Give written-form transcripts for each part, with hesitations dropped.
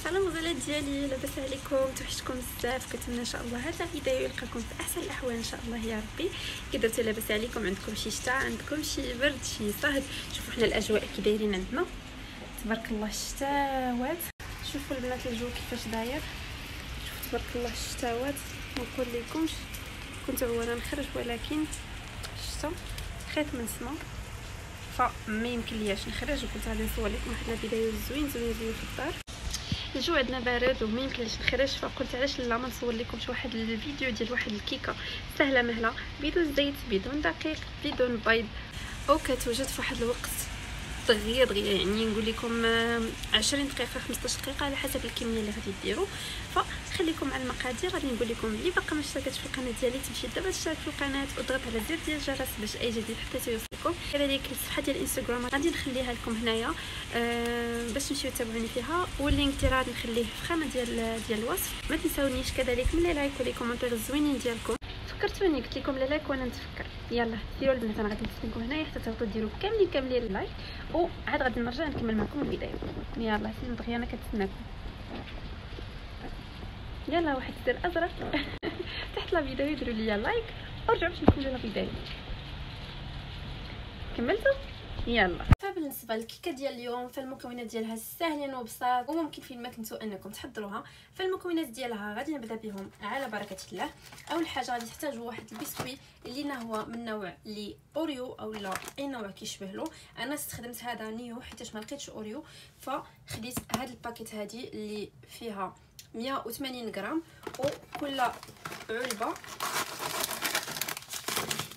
سلام غزالات ديالي، لاباس عليكم؟ توحشتكم بزاف. كنتمنى ان شاء الله هذا الفيديو يلقاكم في احسن الاحوال ان شاء الله يا ربي. كي درتو لاباس عليكم؟ عندكم شي شتا، عندكم شي برد، شي صهد؟ شوفوا حنا الاجواء كي دايرين عندنا تبارك الله. الشتاوات شوفوا البنات الجو كيفاش داير، شوفوا تبارك الله الشتاوات. ما نقول لكمش كنت اولا نخرج ولكن الشتا خيط من سما فما يمكن لياش نخرج، وكنت غادي نصور لكم واحد الفيديو زوين في الدار. الجو عندنا بارد وما يمكنليش نخرج، فقلت علاش لا ما نصور لكم شي واحد الفيديو ديال واحد الكيكه سهله مهله بدون زيت بدون دقيق بدون بيض، او كتوجد في واحد الوقت دغيا يعني نقول لكم 20 دقيقه 15 دقيقه على حسب الكميه اللي غادي ديروا. فخليكم على المقادير. غادي نقول لكم اللي باقا ما اشتركتش في القناه ديالي تمشي دابا تشترك في القناه وتضغط على زر ديال الجرس باش اي جديد حتى يوصلكم. كذلك الصفحه ديال الانستغرام غادي نخليها لكم هنايا باش تمشيو تتابعوني فيها، واللينك ديالها غادي نخليه في الخانه ديال الوصف. ما تنساونيش كذلك من لايك ولي كومونتير الزوينين ديالكم. فكرتوني قلت لكم لا لايك وانا نتفكر. يلا ديروا البنات، انا غادي نستناكم هنايا حتى تهبطوا ديروا كاملين اللايك، وعاد غادي نرجع نكمل معكم الفيديو. يلا سير دغيا انا كنتسناكم. يلا واحد الزر ازرق تحت لا فيديو ديروا لي لايك ورجعوا باش نكملوا لا فيديو. كملتوا؟ يلا. فبالنسبه للكيكه ديال اليوم فالمكونات ديالها ساهلين وبساط وممكن فين ما كنتو انكم تحضروها. فالمكونات ديالها غادي نبدا بهم على بركه الله. اول حاجه غادي تحتاجوا واحد البسكوي اللي هو من نوع لي اوريو او لا اي نوع كيشبه له. انا استخدمت هذا نيو حيت ما لقيتش اوريو، فخديت هذا الباكيت هذه اللي فيها 180 غرام، وكل علبه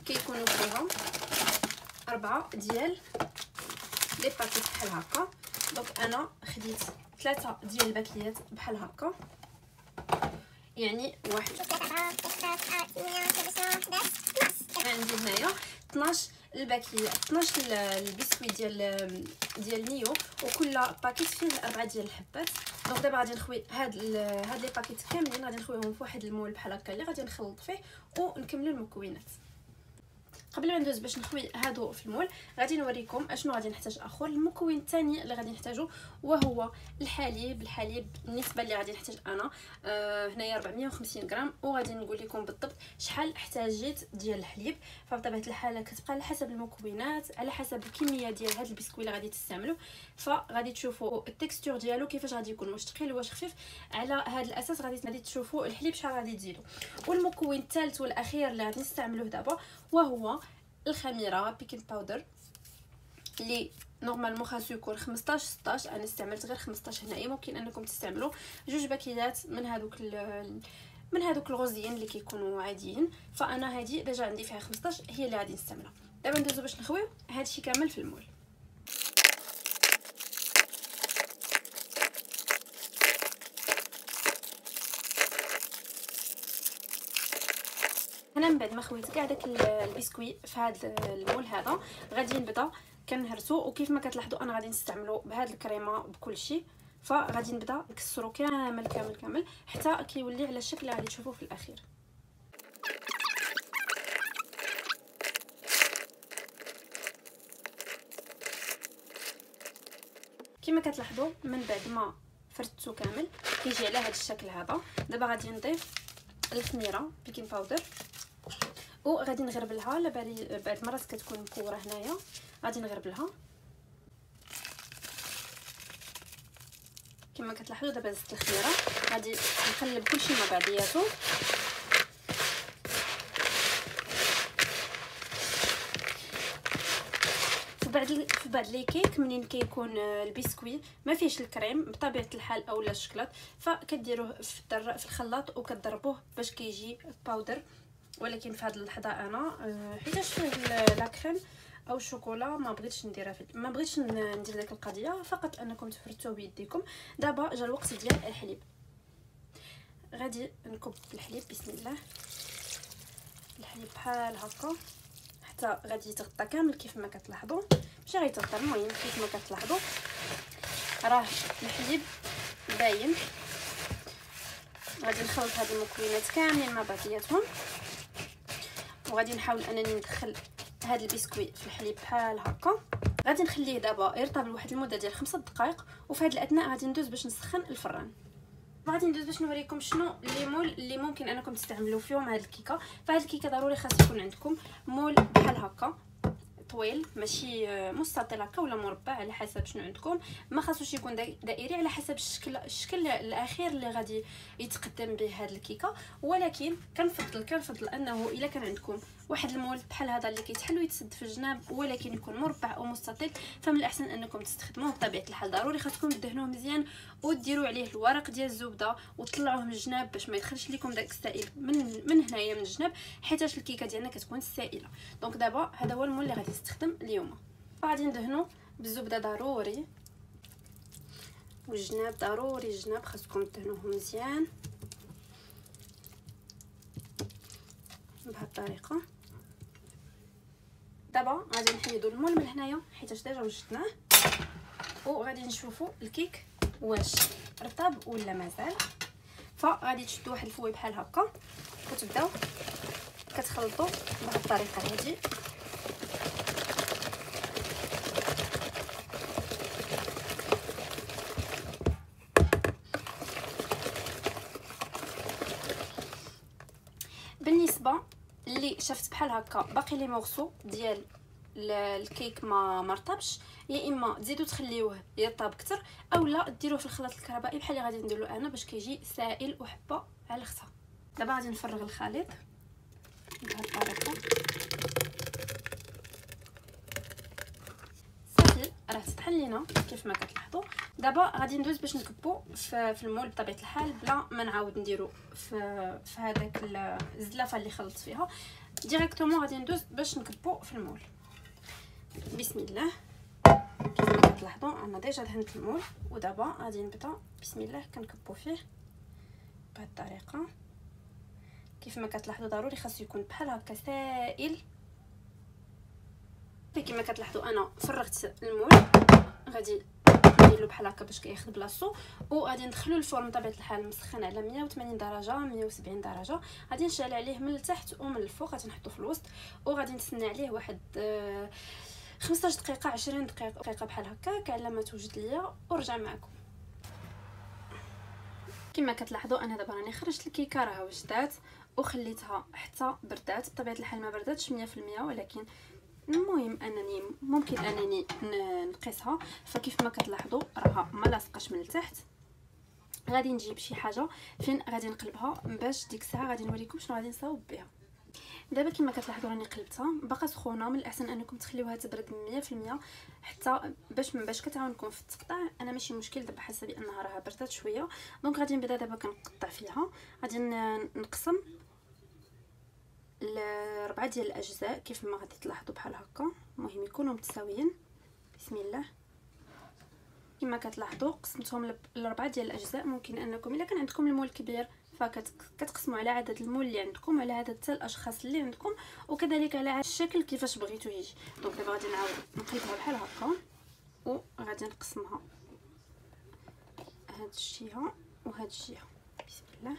كيكونوا فيها 4 ديال لي باكيت بحال هكا. دونك انا خديت 3 ديال الباكيات بحال هكا، يعني واحد عندي هنايا 12 الباكيه 12 البسكوي ديال نيو، وكل باكيت فيه 4 ديال الحبات. دونك دابا غادي نخوي هاد لي باكيت كاملين، غادي نخويهم في واحد المول بحال هكا اللي غادي نخلط فيه ونكملوا المكونات. قبل ما ندوز باش نخوي هادو في المول غادي نوريكم اشنو غادي نحتاج اخر. المكون الثاني اللي غادي نحتاجو وهو الحليب. النسبه اللي غادي نحتاج انا هنايا 450 غرام، وغادي نقول لكم بالضبط شحال احتاجيت ديال الحليب. فبطبيعه الحال كتبقى على حسب المكونات، على حسب الكميه ديال هاد البسكوي اللي غادي تستعملوا. فغادي تشوفوا التكستور ديالو كيفاش غادي يكون، واش ثقيل واش خفيف. على هذا الاساس غادي تشوفوا الحليب شحال غادي تزيدوا. والمكون الثالث والاخير اللي غادي نستعملوه دابا وهو الخميره بيكين باودر اللي نورمالمون خاصو يكون 15 16. انا استعملت غير 15 هنايا. ممكن انكم تستعملوا 2 باكيات من هذوك الغوزيين اللي كيكونوا عاديين. فانا هذه ديجا عندي فيها 15 هي اللي غادي نستعملها. دابا ندوزو باش نخويو هادشي كامل في المول. هنا من بعد ما خويت كاع داك البسكوي في هذا المول هذا غادي نبدا كنهرسو، وكيف ما كتلاحظوا انا غادي نستعملوا بهاد الكريمه بكل شيء. فغادي نبدا نكسرو كامل حتى كيولي على الشكل اللي غادي تشوفوه في الاخير. كما كتلاحظوا من بعد ما فرتو كامل كيجي على هذا الشكل هذا. دابا غادي نضيف الخميره بيكين باودر وغادي نغربلها. بعد مرات كتكون مكوره هنايا غادي نغربلها كما كتلاحظوا. دابا زدت الخميره غادي نقلب كلشي مع بعضياتو. في بعض لي كيك منين كيكون البسكوي ما فيهش الكريم بطبيعه الحال اولا الشكلاط، فكديروه في الخلاط وكتضربوه باش كيجي باودر. ولكن في هذه اللحظه انا حيتاش فيه لا كريم او الشوكولا ما بغيتش ندير ديك القضيه، فقط انكم تفرتوه بيديكم. دابا جا الوقت ديال الحليب. غادي نكب الحليب بسم الله. الحليب بحال هكا حتى غادي يتغطى كامل كيف ما كتلاحظوا، ماشي غيتغطى المهم كيف ما كتلاحظوا راه الحليب باين. غادي نخلط هاد المكونات كاملين مع بعضياتهم، وغادي نحاول انني ندخل هاد البسكوي في الحليب بحال هكا. غادي نخليه دابا يرطب لواحد المده ديال 5 دقائق، وفي هذا الاثناء غادي ندوز باش نسخن الفران. غادي ندوز باش نوريكم شنو لي مول اللي ممكن انكم تستعملوا فيهم هذه الكيكه. فهاد الكيكه ضروري خاص يكون عندكم مول بحال هكا طويل، ماشي مستطيل هكا ولا مربع على حسب شنو عندكم. ما خاصوش يكون دائري على حسب الشكل الاخير اللي غادي يتقدم به هذه الكيكه. ولكن كنفضل انه الا كان عندكم واحد المول بحال هذا اللي كيتحل ويتسد في الجناب ولكن يكون مربع او مستطيل، فمن الاحسن انكم تستخدموه. بطبيعه الحال ضروري خاصكم تدهنوه مزيان وديروا عليه الورق ديال الزبده وتطلعوه من الجناب باش ما يدخلش لكم داك السائل من هنايا من الجناب، حيتاش الكيكه ديالنا كتكون سائله. دونك دابا هذا هو المول اللي غادي نستخدم اليوم. غادي ندهنوا بالزبده ضروري، والجناب ضروري الجناب خاصكم تدهنوه مزيان بهذه الطريقه. دابا غادي نحيدوا المول من هنايا حيتاش ديجا وجدناه، وغادي نشوفوا الكيك واش رطب ولا مازال. فغادي تشدوا واحد الفوي بحال هكا وتبداو كتخلطوا بهذه الطريقه هذه. بالنسبه اللي شفت بحال هكا باقي لي مورسو ديال الكيك ما مرطبش، يا اما تزيدوا تخليوه يطاب اكثر اولا ديروه في الخلاط الكهربائي بحال اللي غادي نديرو انا باش كيجي سائل وحبه على الخصا. دابا غادي نفرغ الخليط بهذه الطريقه. صافي راه تطحن لينا كيف ما كتلاحظوا. دابا غادي ندوز باش نكبو في المول بطبيعه الحال بلا ما نعاود نديرو في هذاك الزلافه اللي خلطت فيها ديريكتومون. غادي ندوز باش نكبو في المول. بسم الله. كيف ما كتلاحظوا انا ديجا دهنت المول، ودابا غادي نبدا بسم الله كنكبو فيه بهذه الطريقه. كيف ما كتلاحظوا ضروري خاصو يكون بحال هكا سائل. كما كتلاحظوا انا فرغت المول، غادي نديرلو بحال هكا باش كياخذ بلاصتو، وغادي ندخلو الفرن بطبيعه الحال مسخن على 180 درجه 170 درجه. غادي نشعل عليه من التحت ومن الفوق، غادي نحطو في الوسط وغادي نتسنى عليه واحد 15 دقيقه 20 دقيقه بحال هكاك على ما توجد ليا ورجع معكم. كما كتلاحظوا انا دابا راني خرجت الكيكه راها وجدات وخليتها حتى بردات. بطبيعه الحال ما برداتش 100% ولكن المهم انني ممكن انني نقيسها. فكيف ما كتلاحظوا راها ما لاصقاش من التحت. غادي نجيب شي حاجه فين غادي نقلبها باش ديك الساعه غادي نوريكم شنو غادي نصاوب بها. دابا كما كتلاحظوا راني قلبتها باقا سخونه، من الاحسن انكم تخليوها تبرد 100% حتى باش كتعاونكم في التقطيع. انا ماشي مشكل دابا حاسه بانها راها بردات شويه. دونك غادي نبدا دابا كنقطع فيها. غادي نقسم ل4 ديال الاجزاء كيف ما غادي تلاحظوا بحال هكا. المهم يكونوا متساويين. بسم الله. كما كتلاحظوا قسمتهم ل4 ديال الاجزاء. ممكن انكم الا كان عندكم المول كبير فكتقسموا على عدد المول اللي عندكم، على عدد حتى الاشخاص اللي عندكم، وكذلك على الشكل كيفاش بغيتو يجي. دونك دابا غادي نعاود نقلبها بحال هكا وغادي نقسمها هاد الجهه وهاد الجهه. بسم الله.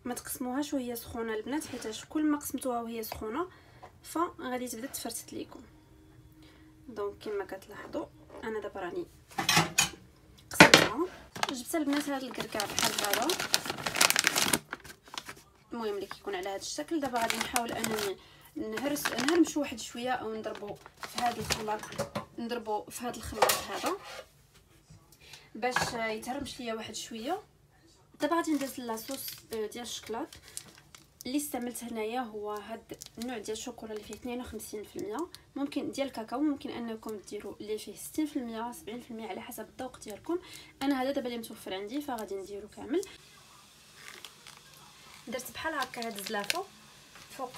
ما تقسموهاش وهي سخونه البنات، حيت كل ما قسمتوها وهي سخونه فغادي تبدا تفرتت ليكم. دونك كما كتلاحظوا انا دابا راني قسمتها. جبت البنات هذا الكركاع بحال هذا، المهم اللي كيكون على هذا الشكل. دابا غادي نحاول انني نهرمش واحد شويه او نضربو في هذا الخلاط، نضربو في هذا الخلاط هذا باش يتهرمش ليا واحد شويه. دابا غادي ندير لاصوص ديال الشكلاط اللي استعملت هنايا هو هاد النوع ديال الشوكولا اللي فيه 52%. ممكن ديال الكاكاو ممكن انكم ديروا اللي فيه 60% 70% على حسب الذوق ديالكم. انا هذا دابا اللي متوفر عندي فغادي نديرو كامل. درت بحال هكا هاد الزلافه فوق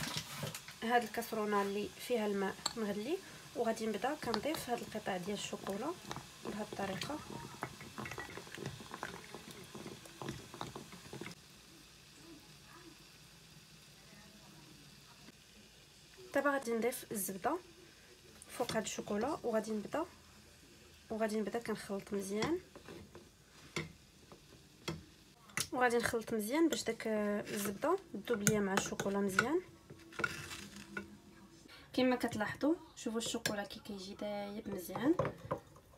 هاد الكاسرونه اللي فيها الماء مغلي، وغادي نبدا كنضيف هاد القطع ديال الشوكولا بهاد الطريقه. دابا غادي نضيف الزبده فوق هاد الشوكولا وغادي نبدا كنخلط مزيان، وغادي نخلط مزيان باش داك الزبده تذوب ليا مع الشوكولا مزيان. كما كتلاحظوا شوفوا الشوكولا كي كيجي دايب مزيان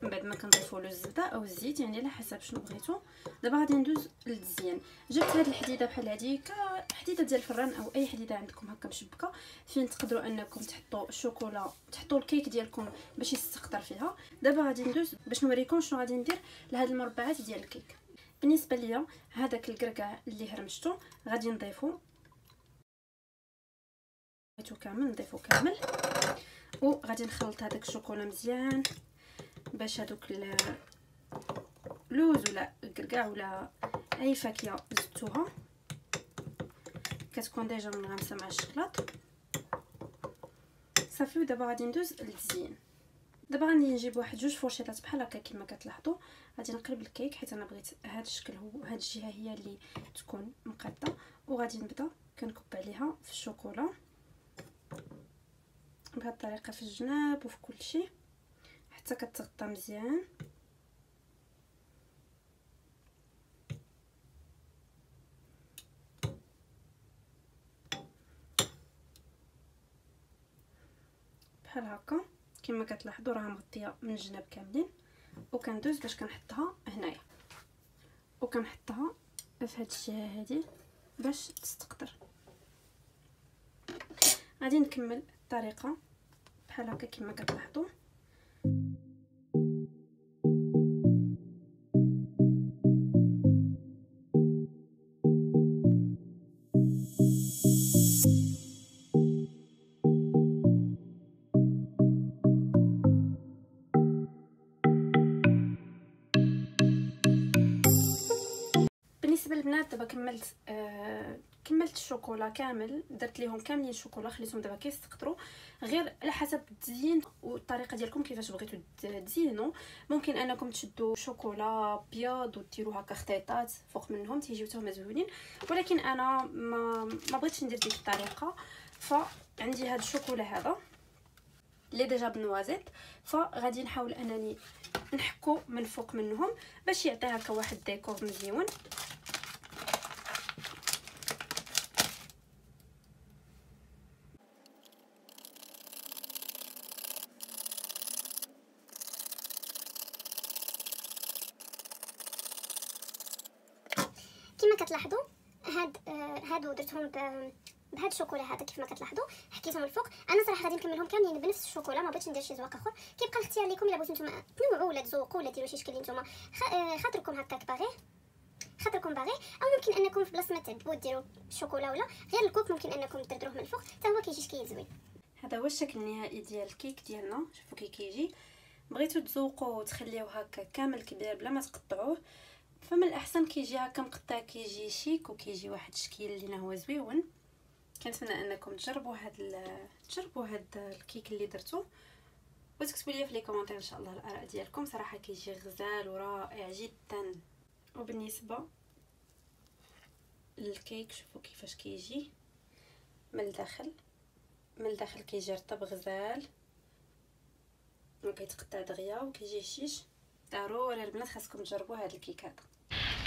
من بعد ما كنضيفوا له الزبده او الزيت، يعني على حسب شنو بغيتو. دابا غادي ندوز للتزيين. جبت هاد الحديده بحال هاديك، حديده ديال الفران او اي حديده عندكم هكا مشبكه، فين تقدروا انكم تحطوا الشوكولا، تحطوا الكيك ديالكم باش يستقطر فيها. دابا غادي ندوز باش نوريكم شنو غادي ندير لهاد المربعات ديال الكيك. بالنسبه ليا هذاك الكركاع اللي هرمشتو غادي نضيفو كامل، نضيفو كامل، وغادي نخلط هذاك الشوكولا مزيان باش هذوك اللوز ولا الكركاع ولا اي فاكهه زدتوها كتكون ديجا منغمسه مع الشكلاط صافي. ودابا غادي ندوز للتزيين. دابا غادي نجيب واحد جوج فرشيطات بحال هكا كما كتلاحظوا، غادي نقلب الكيك حيت انا بغيت هذا الشكل، هو هاد الجهه هي اللي تكون مقاده، وغادي نبدا كنكب عليها في الشوكولا بهذه الطريقه في الجناب وفي كل شيء حتى كتغطى مزيان. بحال هكا كما كتلاحظوا راه مغطيه من الجناب كاملين، وكندوز باش كنحطها هنايا وكنحطها في هاد الجهه هادي باش تستقطر. غادي نكمل الطريقه بحال هكا كما كتلاحظوا. بالنسبه للبنات دابا كملت الشوكولا كامل، درت ليهم كاملين شوكولا، خليتهم دابا كيستقطروا غير على حسب التزيين والطريقه ديالكم كيفاش بغيتوا تزينوا. ممكن انكم تشدوا شوكولا ابيض وديروا هكا خطيطات فوق منهم تيجيو حتى هما زوينين، ولكن انا ما بغيتش ندير ديك الطريقه. فعندي هاد الشوكولا هذا اللي ديجا بنوازيت، فغادي نحاول انني نحكو من فوق منهم باش يعطي هكا واحد ديكور مزيون. كما كتلاحظوا هادو درتهم بهاد الشوكولا هذا كيف ما كتلاحظوا، حكيتهم الفوق. انا صراحه غادي نكملهم كاملين بنفس الشوكولا، ما بغيتش ندير شي زواق اخر. كيبقى الاختيار لكم، الا بغيتو نتوما تنوعوا ولا تزوقوا ولا ديروا شي شكل اللي نتوما خاطركم هكاك باغي، او ممكن انكم في بلاصه ما تعذبوا ديروا الشوكولا ولا غير الكوك، ممكن انكم تدردروه من الفوق حتى هو كيجي شكل زوين. هذا هو الشكل النهائي ديال الكيك ديالنا. شوفوا كي كيجي. بغيتو تزوقوا وتخليوه هكا كامل كبير بلا ما تقطعوه، فمن الاحسن كيجي هكا مقطع، كيجي شيك وكيجي واحد الشكل اللي هو زويون. كنتمنى انكم تجربوا هاد الكيك اللي درتو، وتكتبوا لي في لي كومونتير ان شاء الله الاراء ديالكم. صراحه كيجي غزال ورائع جدا. وبالنسبه للكيك شوفوا كيفاش كيجي من الداخل كيجي رطب غزال وكيتقطع دغيا وكيجي هشيش. ضروري البنات خاصكم تجربوا هذا الكيك هذا.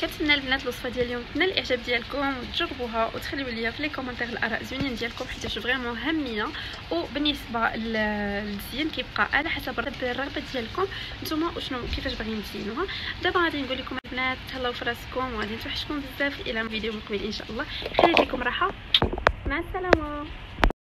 كنتمنى البنات الوصفه ديال اليوم تنال الاعجاب ديالكم وتجربوها وتخليوا لي في لي كومونتير الاراء زوينين ديالكم حيت فريمون هاميه. وبالنسبه للتزيين كيبقى على حسب الرغبه ديالكم نتوما وشنو كيفاش باغيين تزينوها. دابا غادي نقول لكم البنات تهلاو في راسكم وغادي نتوحشكم بزاف الى فيديو مقبل ان شاء الله. خليت لكم راحه، مع السلامه.